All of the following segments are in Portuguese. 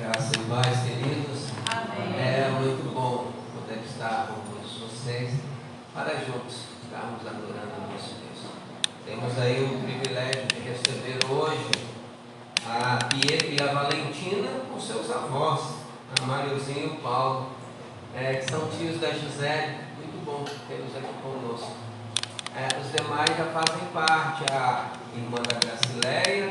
Graça e paz, queridos. Amém. É muito bom poder estar com todos vocês para juntos estarmos adorando a nosso Deus. Temos aí o privilégio de receber hoje a Pietro e a Valentina com seus avós, a Mariozinha e o Paulo, que são tios da Gisele. Muito bom tê-los aqui conosco. Os demais já fazem parte, a irmã da Gracileia.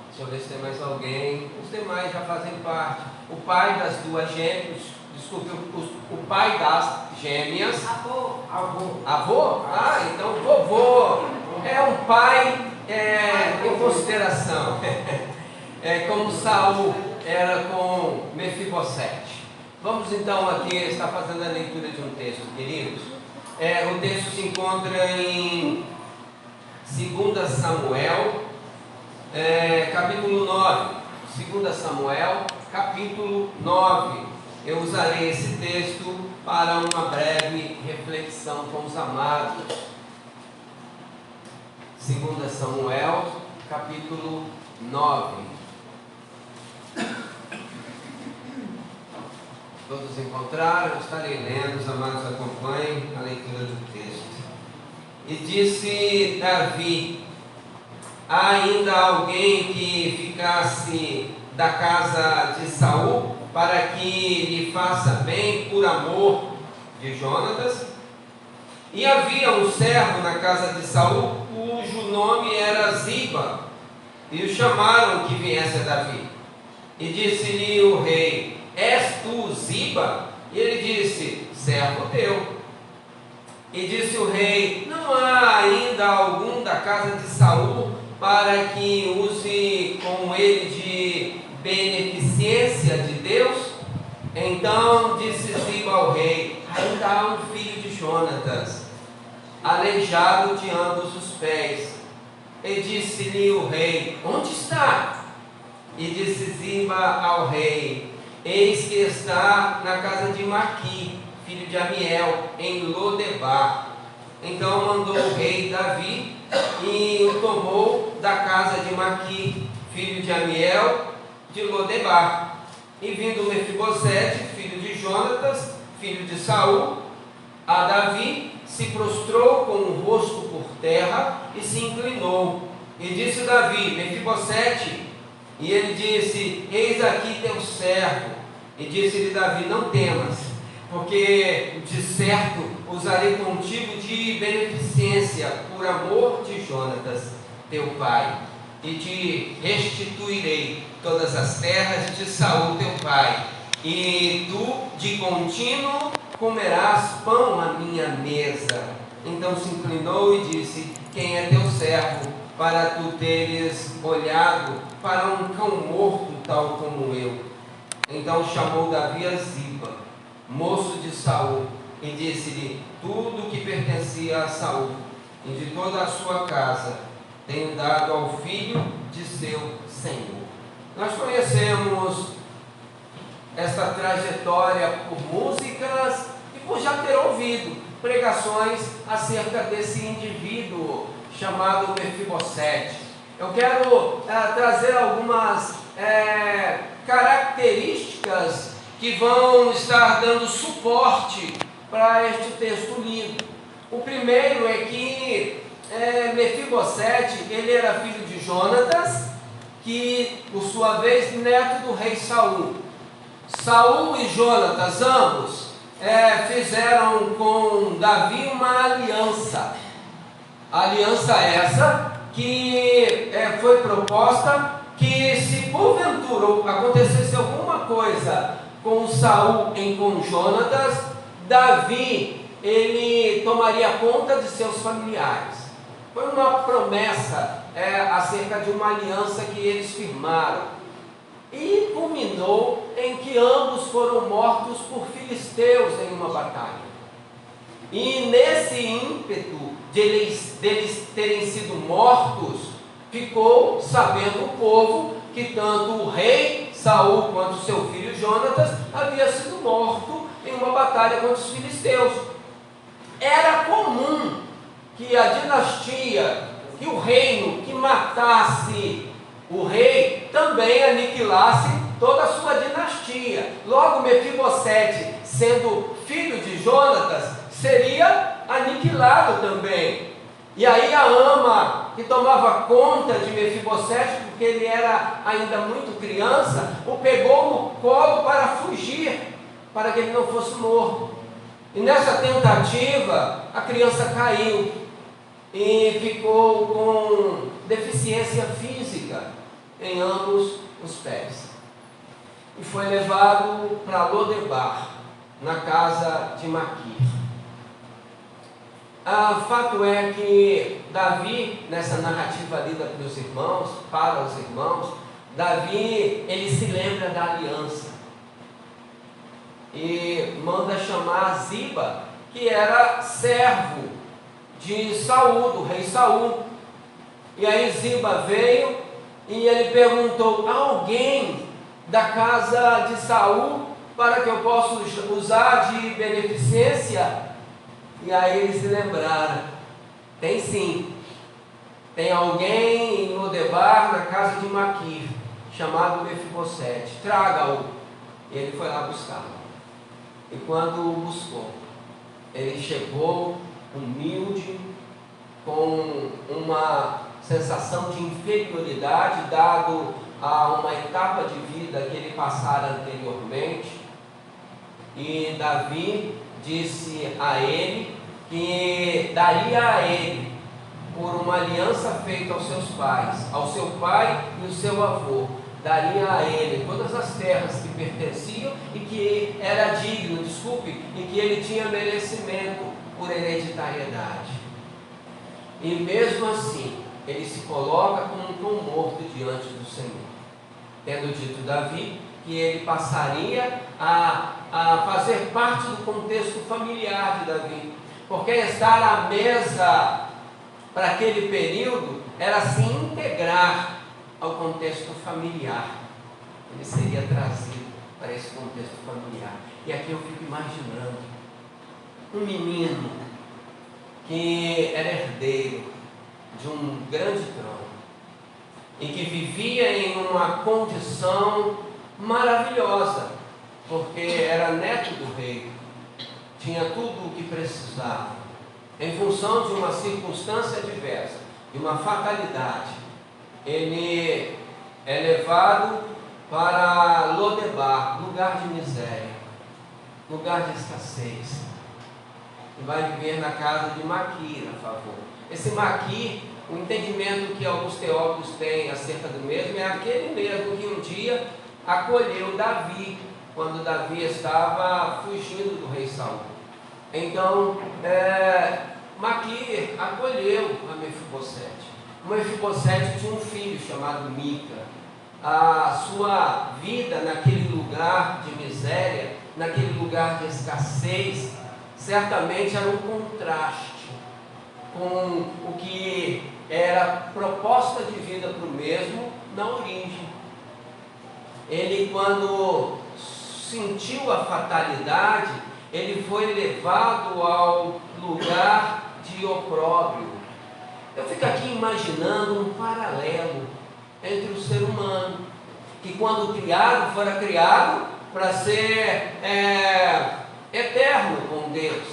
Deixa eu ver se tem mais alguém. Os demais já fazem parte. O pai das duas gêmeas, desculpe, o pai das gêmeas. Avô. Avô? Ah, então vovô. É um pai em consideração. Como Saul era com Mefibosete. Vamos então aqui estar fazendo a leitura de um texto, queridos. O texto se encontra em 2 Samuel, capítulo 9. 2 Samuel, capítulo 9. Eu usarei esse texto para uma breve reflexão com os amados. 2 Samuel, capítulo 9. Todos encontraram? Eu estarei lendo, os amados acompanhem a leitura do texto. E disse Davi: há ainda alguém que ficasse da casa de Saul, para que lhe faça bem por amor de Jonatas? E havia um servo na casa de Saul, cujo nome era Ziba, e o chamaram que viesse a Davi. E disse-lhe o rei: és tu Ziba? E ele disse: servo teu. E disse o rei: não há ainda algum da casa de Saul para que use com ele de beneficência de Deus? Então disse Ziba ao rei: ainda há um filho de Jonatas, aleijado de ambos os pés. E disse-lhe o rei: onde está? E disse Ziba ao rei: eis que está na casa de Maqui, filho de Amiel, em Lodebar. Então mandou o rei Davi e o tomou da casa de Maqui, filho de Amiel, de Lodebar. E vindo Mefibosete, filho de Jonatas, filho de Saul, a Davi, se prostrou com o rosto por terra e se inclinou. E disse Davi: Mefibosete. E ele disse: eis aqui teu servo. E disse-lhe Davi: não temas, porque de certo usarei contigo de beneficência por amor de Jonatas, teu pai, e te restituirei todas as terras de Saul, teu pai, e tu de contínuo comerás pão à minha mesa. Então se inclinou e disse: quem é teu servo, para tu teres olhado para um cão morto tal como eu? Então chamou Davi a Ziba, moço de Saul, e disse-lhe: tudo que pertencia a Saul e de toda a sua casa tenho dado ao filho de seu senhor. Nós conhecemos esta trajetória por músicas e por já ter ouvido pregações acerca desse indivíduo chamado Mefibosete. Eu quero trazer algumas características que vão estar dando suporte para este texto lido. O primeiro é que Mefibosete, ele era filho de Jonatas, que por sua vez neto do rei Saul. Saul e Jonatas, ambos, fizeram com Davi uma aliança. Aliança essa que foi proposta que, se porventura acontecesse alguma coisa com Saul com Jonatas, Davi, ele tomaria conta de seus familiares. Foi uma promessa acerca de uma aliança que eles firmaram. E culminou em que ambos foram mortos por filisteus em uma batalha. E nesse ímpeto deles terem sido mortos, ficou sabendo o povo que tanto o rei Saul quanto seu filho Jonatas havia sido morto em uma batalha contra os filisteus. Era comum que a dinastia, que o reino que matasse o rei, também aniquilasse toda a sua dinastia. Logo, Mefibosete, sendo filho de Jonatas, seria aniquilado também. E aí a ama, que tomava conta de Mefibosete, porque ele era ainda muito criança, o pegou no colo para fugir, para que ele não fosse morto. E nessa tentativa, a criança caiu e ficou com deficiência física em ambos os pés. E foi levado para Lodebar, na casa de Maquir. Fato é que Davi, nessa narrativa lida pelos irmãos, para os irmãos, Davi, ele se lembra da aliança e manda chamar Ziba, que era servo de Saul, do rei Saul. E aí Ziba veio e ele perguntou: há alguém da casa de Saul para que eu possa usar de beneficência? E aí eles se lembraram: tem sim, tem alguém em Lodebar, na casa de Maquir, chamado Mefibosete, traga-o. E ele foi lá buscá-lo. E quando o buscou, ele chegou humilde, com uma sensação de inferioridade, dado a uma etapa de vida que ele passara anteriormente. E Davi disse a ele que daria a ele, por uma aliança feita aos seus pais, ao seu pai e ao seu avô, daria a ele todas as terras que pertenciam e que era digno, e que ele tinha merecimento por hereditariedade. E mesmo assim, ele se coloca como um cão morto diante do Senhor, tendo dito Davi que ele passaria a fazer parte do contexto familiar de Davi, porque estar à mesa para aquele período era se integrar ao contexto familiar. Ele seria trazido para esse contexto familiar. E aqui eu fico imaginando um menino que era herdeiro de um grande trono e que vivia em uma condição maravilhosa, porque era neto do rei, tinha tudo o que precisava. Em função de uma circunstância adversa, de uma fatalidade, ele é levado para Lodebar, lugar de miséria, lugar de escassez, e vai viver na casa de Maquir, a favor. Esse Maquir, o entendimento que alguns teólogos têm acerca do mesmo, é aquele mesmo que um dia acolheu Davi, quando Davi estava fugindo do rei Saul. Então, Maquir acolheu a Mefibosete. Mefibosete tinha um filho chamado Mica. A sua vida naquele lugar de miséria, naquele lugar de escassez, certamente era um contraste com o que era proposta de vida para o mesmo na origem. Ele, quando sentiu a fatalidade, ele foi levado ao lugar de opróbrio. Eu fico aqui imaginando um paralelo entre o ser humano, que quando criado, fora criado para ser eterno com Deus,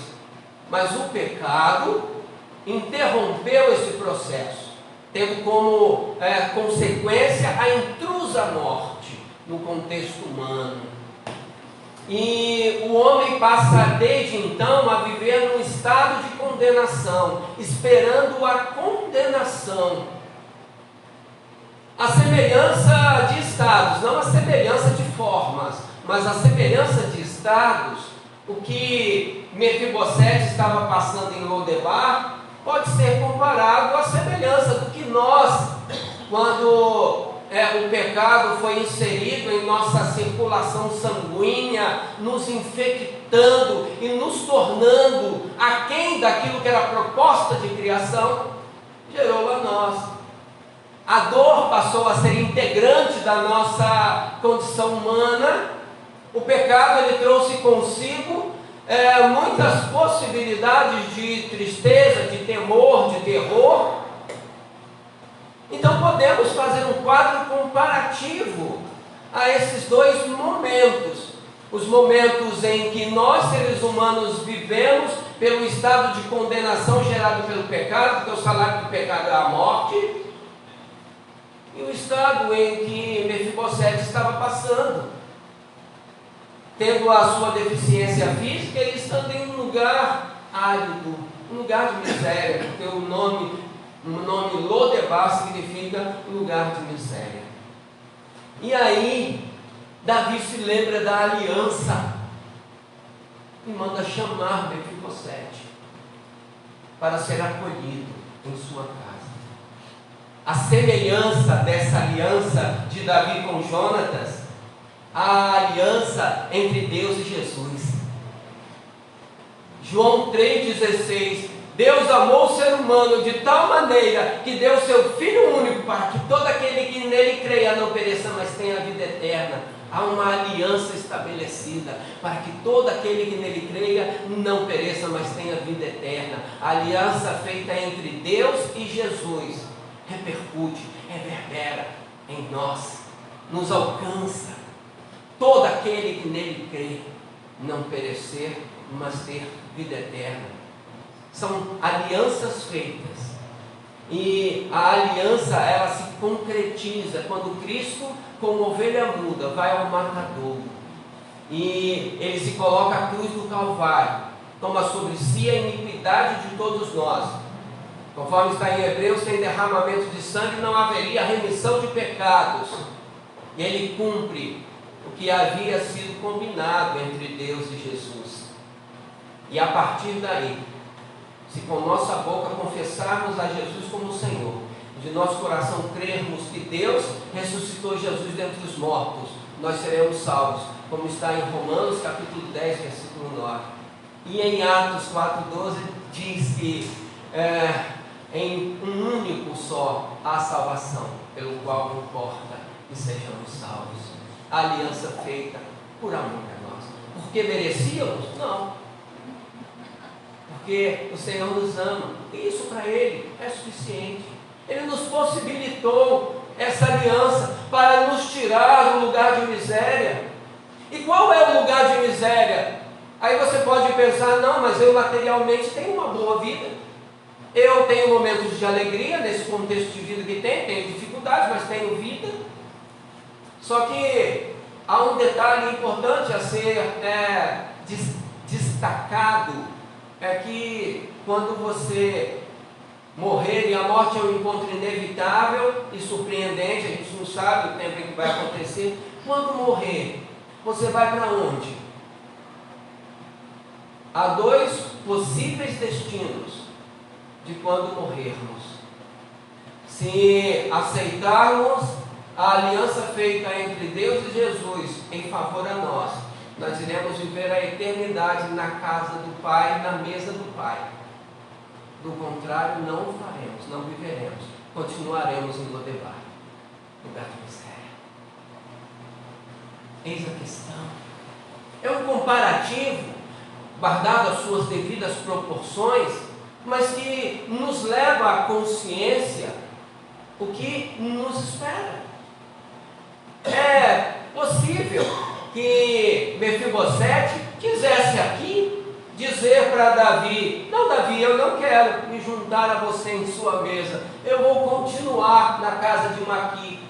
mas o pecado interrompeu esse processo, tendo como consequência a intrusa morte no contexto humano. E o homem passa desde então a viver num estado de condenação, esperando a condenação. A semelhança de estados, não a semelhança de formas, mas a semelhança de estados. O que Mefibosete estava passando em Lodebar pode ser comparado à semelhança do que nós, quando o pecado foi inserido em nossa circulação sanguínea, nos infectando e nos tornando aquém daquilo que era a proposta de criação, gerou a nós. A dor passou a ser integrante da nossa condição humana. O pecado, ele trouxe consigo muitas possibilidades de tristeza, de temor, de terror. Então podemos fazer um quadro comparativo a esses dois momentos. Os momentos em que nós, seres humanos, vivemos pelo estado de condenação gerado pelo pecado, porque o salário do pecado é a morte, e o estado em que Mefibosete estava passando, tendo a sua deficiência física e estando em um lugar árido, um lugar de miséria, porque o nome Lodebar significa lugar de miséria. E aí, Davi se lembra da aliança e manda chamar Mefibosete para ser acolhido em sua casa. A semelhança dessa aliança de Davi com Jonatas, a aliança entre Deus e Jesus. João 3,16: Deus amou o ser humano de tal maneira que deu seu Filho único para que todo aquele que nele creia não pereça, mas tenha a vida eterna. Há uma aliança estabelecida para que todo aquele que nele creia não pereça, mas tenha vida eterna. A aliança feita entre Deus e Jesus repercute, reverbera em nós, nos alcança. Todo aquele que nele crê não perecer, mas ter vida eterna. São alianças feitas. E a aliança, ela se concretiza quando Cristo, como ovelha muda, vai ao matadouro e ele se coloca à cruz do Calvário, toma sobre si a iniquidade de todos nós. Conforme está em Hebreus, sem derramamento de sangue não haveria remissão de pecados. E ele cumpre o que havia sido combinado entre Deus e Jesus. E a partir daí, se com nossa boca confessarmos a Jesus como Senhor, de nosso coração crermos que Deus ressuscitou Jesus dentre os mortos, nós seremos salvos, como está em Romanos capítulo 10, versículo 9. E em Atos 4,12 diz que em um único só há salvação, pelo qual importa que sejamos salvos. A aliança feita por amor a nós. Porque merecíamos? Não. Porque o Senhor nos ama, e isso para Ele é suficiente. Ele nos possibilitou essa aliança para nos tirar do lugar de miséria. E qual é o lugar de miséria? Aí você pode pensar, não, mas eu materialmente tenho uma boa vida. Eu tenho momentos de alegria nesse contexto de vida que tenho dificuldades, mas tenho vida. Só que há um detalhe importante a ser destacado, é que quando você morrer, e a morte é um encontro inevitável e surpreendente, a gente não sabe o tempo em que vai acontecer. Quando morrer, você vai para onde? Há dois possíveis destinos de quando morrermos. Se aceitarmos a aliança feita entre Deus e Jesus em favor a nós, nós iremos viver a eternidade na casa do Pai, na mesa do Pai. Do contrário, não o faremos, não viveremos, continuaremos em Lodebar, lugar de miséria. Eis a questão. É um comparativo, guardado as suas devidas proporções, mas que nos leva à consciência o que nos espera. É possível que Mefibosete quisesse aqui dizer para Davi: não, Davi, eu não quero me juntar a você em sua mesa, eu vou continuar na casa de Maqui,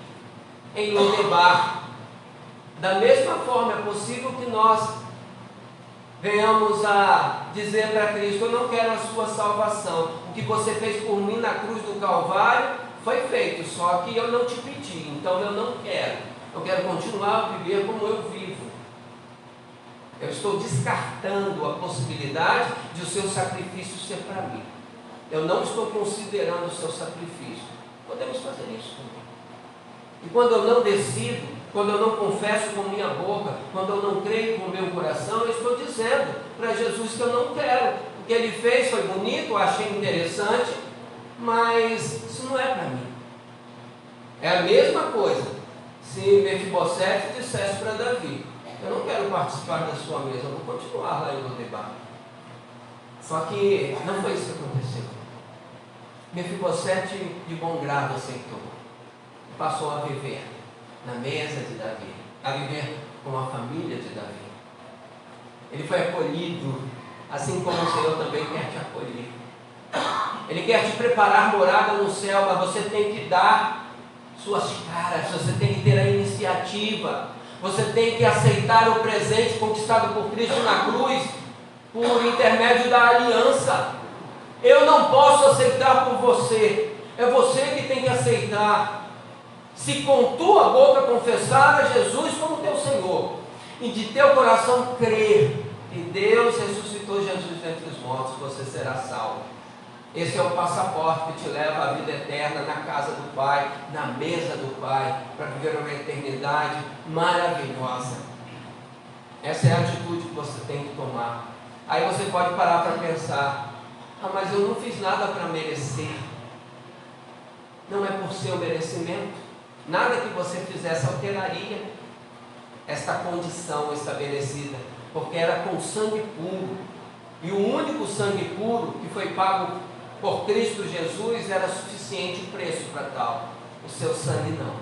em Lodebar. Da mesma forma, é possível que nós venhamos a dizer para Cristo: eu não quero a sua salvação, o que você fez por mim na cruz do Calvário foi feito, só que eu não te pedi, então eu não quero. Eu quero continuar a viver como eu vivo. Eu estou descartando a possibilidade de o seu sacrifício ser para mim. Eu não estou considerando o seu sacrifício. Podemos fazer isso também. E quando eu não decido, quando eu não confesso com minha boca, quando eu não creio com o meu coração, eu estou dizendo para Jesus que eu não quero. O que ele fez foi bonito, eu achei interessante, mas isso não é para mim. É a mesma coisa se Mefibosete dissesse para Davi: eu não quero participar da sua mesa, eu vou continuar lá em Lodebar. Só que não foi isso que aconteceu. Mefibosete de bom grado aceitou, passou a viver na mesa de Davi, a viver com a família de Davi. Ele foi acolhido, assim como o Senhor também quer te acolher. Ele quer te preparar morada no céu, mas você tem que dar suas caras, você tem que ter a iniciativa, você tem que aceitar o presente conquistado por Cristo na cruz, por intermédio da aliança. Eu não posso aceitar por você, é você que tem que aceitar. Se com tua boca confessar a Jesus como teu Senhor, e de teu coração crer que Deus ressuscitou Jesus dentre os mortos, você será salvo. Esse é o passaporte que te leva à vida eterna, na casa do Pai, na mesa do Pai, para viver uma eternidade maravilhosa. Essa é a atitude que você tem que tomar. Aí você pode parar para pensar: ah, mas eu não fiz nada para merecer. Não é por seu merecimento. Nada que você fizesse alteraria esta condição estabelecida, porque era com sangue puro. E o único sangue puro que foi pago por Cristo Jesus era suficiente preço para tal. O seu sangue não.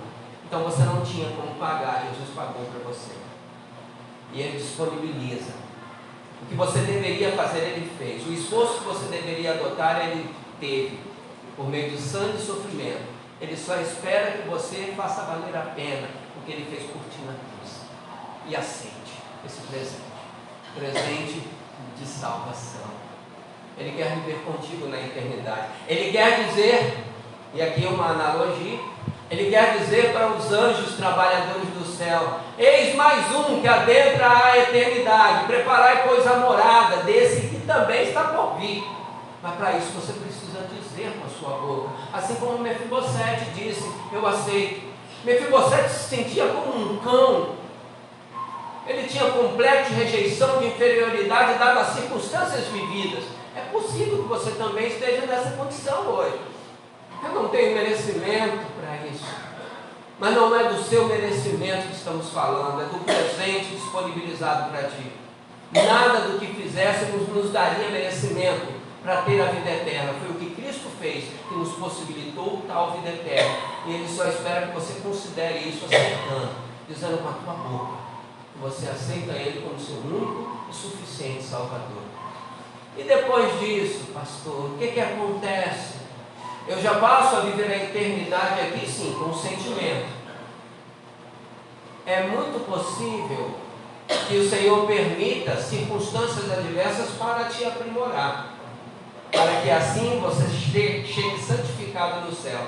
Então você não tinha como pagar, Jesus pagou para você. E Ele disponibiliza. O que você deveria fazer, Ele fez. O esforço que você deveria adotar, Ele teve. Por meio de sangue e sofrimento. Ele só espera que você faça valer a pena o que Ele fez por ti na cruz. E aceite esse presente. Presente de salvação. Ele quer viver contigo na eternidade. Ele quer dizer, e aqui uma analogia, Ele quer dizer para os anjos trabalhadores do céu: eis mais um que adentra a eternidade, preparai, pois, a morada desse que também está por vir. Mas para isso você precisa dizer com a sua boca, assim como Mefibosete disse: eu aceito. Mefibosete se sentia como um cão. Ele tinha completa rejeição de inferioridade dada as circunstâncias vividas. É possível que você também esteja nessa condição hoje. Eu não tenho merecimento para isso. Mas não é do seu merecimento que estamos falando, é do presente disponibilizado para ti. Nada do que fizéssemos nos daria merecimento para ter a vida eterna. Foi o que Cristo fez que nos possibilitou tal vida eterna. E Ele só espera que você considere isso aceitando, dizendo com a tua boca que você aceita Ele como seu único e suficiente Salvador. E depois disso, pastor, o que acontece? Eu já passo a viver a eternidade aqui, sim, com sentimento. É muito possível que o Senhor permita circunstâncias adversas para te aprimorar, para que assim você chegue santificado no céu.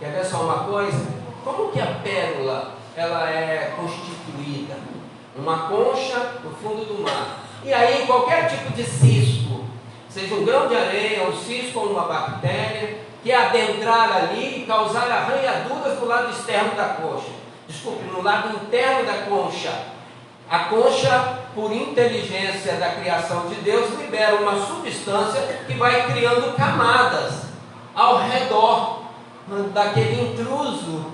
Quer ver só uma coisa? Como que a pérola ela é constituída? Uma concha no fundo do mar. E aí qualquer tipo de cisco, seja um grão de areia, um cisco ou uma bactéria, que adentrar ali e causar arranhaduras no lado externo da concha. Desculpe, no lado interno da concha. A concha, por inteligência da criação de Deus, libera uma substância que vai criando camadas ao redor daquele intruso,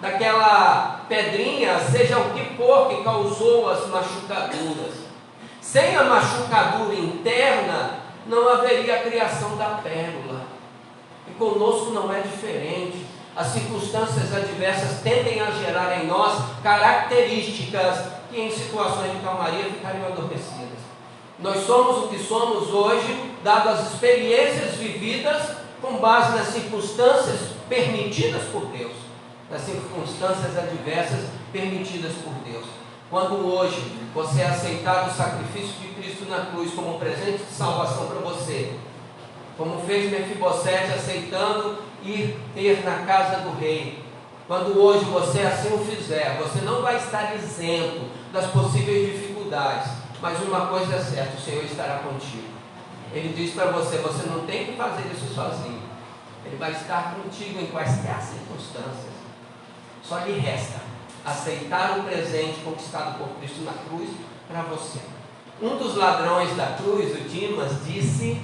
daquela pedrinha, seja o que for que causou as machucaduras. Sem a machucadura interna, não haveria a criação da pérola. E conosco não é diferente. As circunstâncias adversas tendem a gerar em nós características que em situações de calmaria ficariam adormecidas. Nós somos o que somos hoje, dado as experiências vividas com base nas circunstâncias permitidas por Deus, nas circunstâncias adversas permitidas por Deus. Quando hoje você aceitar o sacrifício de Cristo na cruz como um presente de salvação para você, como fez Mefibosete aceitando ir ter na casa do rei, quando hoje você assim o fizer, você não vai estar isento das possíveis dificuldades, mas uma coisa é certa: o Senhor estará contigo. Ele diz para você: você não tem que fazer isso sozinho, Ele vai estar contigo em quaisquer circunstâncias. Só lhe resta aceitar o presente conquistado por Cristo na cruz para você. Um dos ladrões da cruz, o Dimas, disse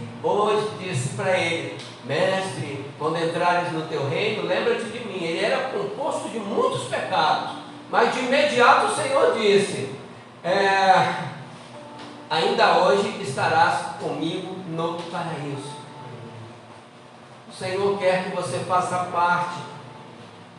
para ele: mestre, quando entrares no teu reino, lembra-te de mim. Ele era composto de muitos pecados, mas de imediato o Senhor disse: ainda hoje estarás comigo no paraíso. O Senhor quer que você faça parte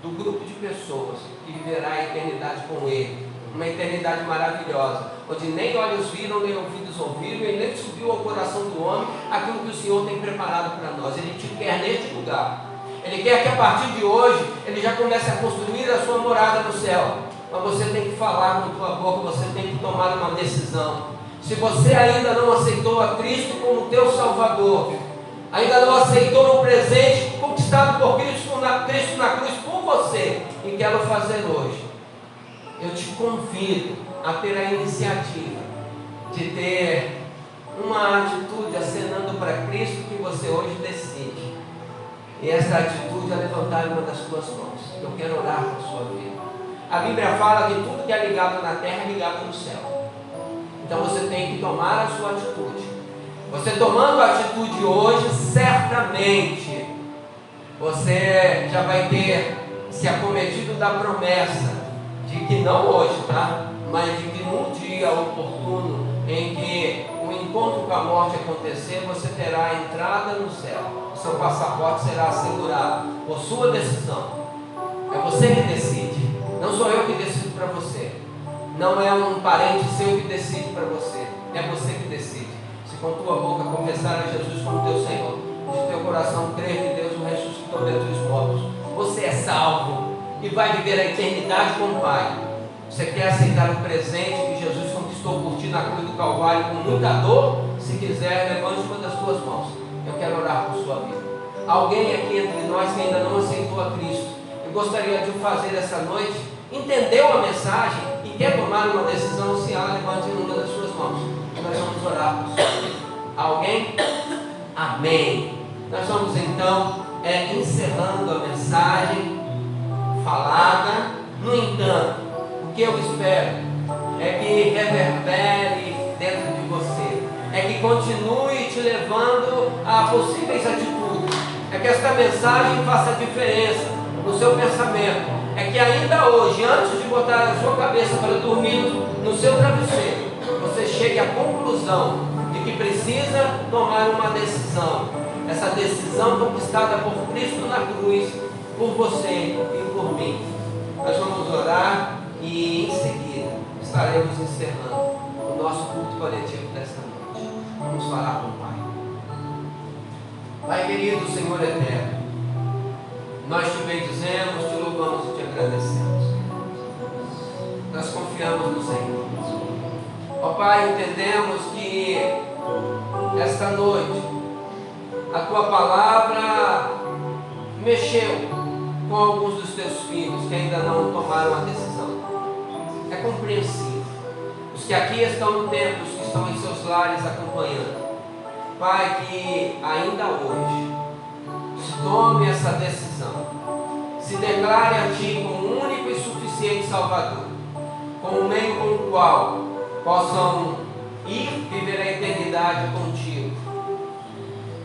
do grupo de pessoas que viverá a eternidade com Ele, uma eternidade maravilhosa, onde nem olhos viram, nem ouvidos ouviram, e nem subiu ao coração do homem aquilo que o Senhor tem preparado para nós. Ele te quer neste lugar. Ele quer que a partir de hoje ele já comece a construir a sua morada no céu. Mas você tem que falar com a tua boca, você tem que tomar uma decisão. Se você ainda não aceitou a Cristo como teu Salvador, ainda não aceitou o presente conquistado por Cristo na cruz por você, e quero fazer hoje, eu te convido a ter a iniciativa de ter uma atitude acenando para Cristo que você hoje decide. E essa atitude é levantar uma das suas mãos. Eu quero orar por sua vida. A Bíblia fala que tudo que é ligado na terra é ligado no céu. Então você tem que tomar a sua atitude. Você tomando a atitude hoje, certamente você já vai ter se acometido da promessa de que não hoje, tá? Mas de que num dia oportuno em que o encontro com a morte acontecer, você terá a entrada no céu. Seu passaporte será assegurado por sua decisão. É você que decide. Não sou eu que decido para você. Não é um parente seu que decide para você. É você que decide. Se com tua boca confessar a Jesus como teu Senhor, de teu coração crer que Deus o ressuscitou dentre os mortos, você é salvo e vai viver a eternidade com o Pai. Você quer aceitar o presente que Jesus conquistou por ti na cruz do Calvário com muita dor? Se quiser, levante uma das suas mãos. Eu quero orar por sua vida. Alguém aqui entre nós que ainda não aceitou a Cristo, eu gostaria de fazer essa noite, entendeu a mensagem e quer tomar uma decisão, se há, levante uma das suas mãos. Nós vamos orar por sua vida. Alguém? Amém. Nós vamos então encerrando a mensagem falada. No entanto, o que eu espero é que reverbere dentro de você, é que continue te levando a possíveis atitudes, é que esta mensagem faça diferença no seu pensamento, é que ainda hoje, antes de botar a sua cabeça para dormir no seu travesseiro, você chegue à conclusão de que precisa tomar uma decisão, essa decisão conquistada por Cristo na cruz, por você e por mim. Nós vamos orar e em seguida estaremos encerrando o nosso culto coletivo desta noite. Vamos falar com o Pai. Pai querido, Senhor eterno, nós te bendizemos, te louvamos e te agradecemos. Nós confiamos no Senhor. Ó Pai, entendemos que esta noite a tua palavra mexeu com alguns dos teus filhos que ainda não tomaram a decisão. É compreensível. Os que aqui estão no templo, os que estão em seus lares acompanhando, Pai, que ainda hoje se tome essa decisão, se declare a Ti como o único e suficiente Salvador, como o meio com o qual possam ir viver a eternidade contigo,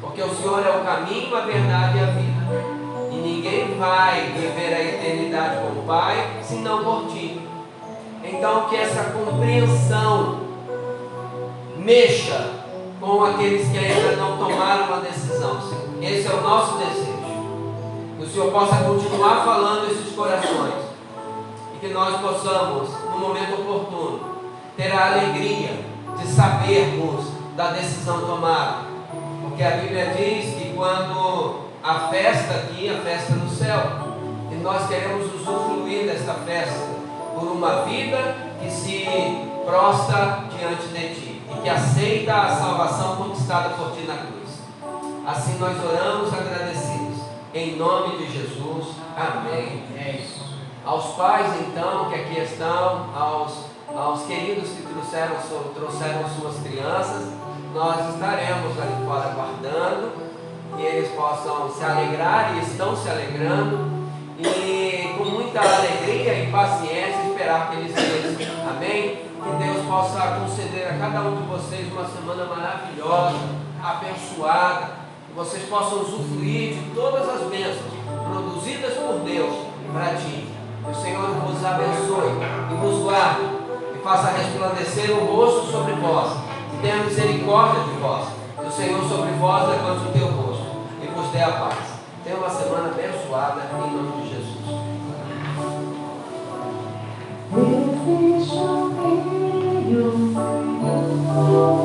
porque o Senhor é o caminho, a verdade e a vida. E ninguém vai viver a eternidade com o Pai, senão por Ti. Então que essa compreensão mexa com aqueles que ainda não tomaram uma decisão, Senhor. Esse é o nosso desejo. Que o Senhor possa continuar falando esses corações. E que nós possamos, no momento oportuno, ter a alegria de sabermos da decisão tomada. Porque a Bíblia diz que quando a festa aqui, a festa no céu, e nós queremos usufruir desta festa por uma vida que se prostra diante de Ti e que aceita a salvação conquistada por Ti na cruz. Assim nós oramos agradecidos, em nome de Jesus, amém. É isso. Aos pais então que aqui estão, aos queridos que trouxeram suas crianças, nós estaremos ali fora aguardando que eles possam se alegrar, e estão se alegrando, e com muita alegria e paciência esperar que eles venham. Amém? Que Deus possa conceder a cada um de vocês uma semana maravilhosa, abençoada, que vocês possam usufruir de todas as bênçãos produzidas por Deus para ti. Que o Senhor vos abençoe e vos guarde, e faça resplandecer o rosto sobre vós, e tenha misericórdia de vós. Que o Senhor sobre vós levante o teu rosto e vos dê a paz. Tenha uma semana abençoada em nome de Jesus. Existe um rio